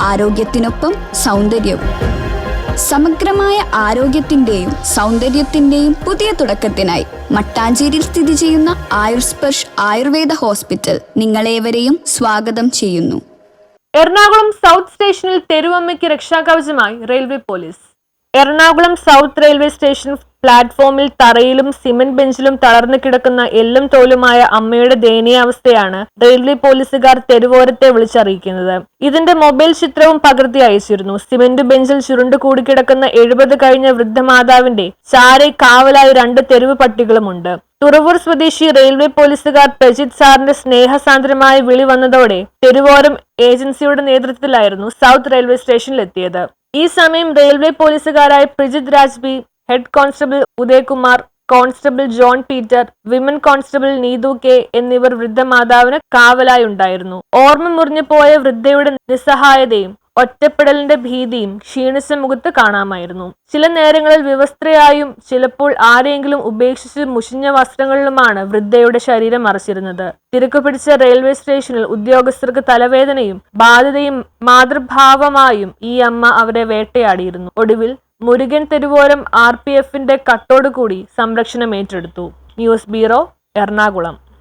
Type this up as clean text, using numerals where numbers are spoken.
ആരോഗ്യത്തിനൊപ്പം സൗന്ദര്യവും. സമഗ്രമായ ആരോഗ്യത്തിന്റെയും സൗന്ദര്യത്തിന്റെയും പുതിയ തുടക്കത്തിനായി മട്ടാഞ്ചേരിയിൽ സ്ഥിതി ചെയ്യുന്ന ആയുർസ്പർശ് ആയുർവേദ ഹോസ്പിറ്റൽ നിങ്ങളേവരെയും സ്വാഗതം ചെയ്യുന്നു. എറണാകുളം സൗത്ത് സ്റ്റേഷനിൽ തെരുവമ്മയ്ക്ക് രക്ഷാകവചമായി railway police. Ernakulam south railway station പ്ലാറ്റ്ഫോമിൽ തറയിലും സിമന്റ് ബെഞ്ചിലും തളർന്നു കിടക്കുന്ന എല്ലും തോലുമായ അമ്മയുടെ ദയനീയാവസ്ഥയാണ് റെയിൽവേ പോലീസുകാർ തെരുവോരത്തെ വിളിച്ചറിയിക്കുന്നത്. ഇതിന്റെ മൊബൈൽ ചിത്രവും പകർത്തി അയച്ചിരുന്നു. സിമന്റ് ബെഞ്ചിൽ ചുരുണ്ടു കൂടിക്കിടക്കുന്ന 70 കഴിഞ്ഞ വൃദ്ധമാതാവിന്റെ ചാരെ കാവലായി 2 തെരുവ് പട്ടികളുമുണ്ട്. തുറവൂർ സ്വദേശി റെയിൽവേ പോലീസുകാർ പ്രജിത് സാറിന്റെ സ്നേഹസാന്ദ്രമായ വിളി വന്നതോടെ തെരുവോരം ഏജൻസിയുടെ നേതൃത്വത്തിലായിരുന്നു സൗത്ത് റെയിൽവേ സ്റ്റേഷനിലെത്തിയത്. ഈ സമയം റെയിൽവേ പോലീസുകാരായ Prajith Raj B, head constable Udayakumar, constable John Peter, women constable Neethu K എന്നിവർ വൃദ്ധമാതാവിന് കാവലായി ഉണ്ടായിരുന്നു. ഓർമ്മ മുറിഞ്ഞു പോയ വൃദ്ധയുടെ നിസ്സഹായതയും ഒറ്റപ്പെടലിന്റെ ഭീതിയും ക്ഷീണിച്ച മുഖത്ത് കാണാമായിരുന്നു. ചില നേരങ്ങളിൽ വിവസ്ത്രയായും ചിലപ്പോൾ ആരെങ്കിലും ഉപേക്ഷിച്ച് മുഷിഞ്ഞ വസ്ത്രങ്ങളിലുമാണ് വൃദ്ധയുടെ ശരീരം മറച്ചിരുന്നത്. തിരക്കു പിടിച്ച റെയിൽവേ സ്റ്റേഷനിൽ ഉദ്യോഗസ്ഥർക്ക് തലവേദനയും ബാധ്യതയും മാതൃഭാവമായും ഈ അമ്മ അവരെ വേട്ടയാടിയിരുന്നു. ഒടുവിൽ മുരുകൻ തെരുവോരം RPFന്റെ കട്ടോടുകൂടി സംരക്ഷണം ഏറ്റെടുത്തു. News bureau, Ernakulam.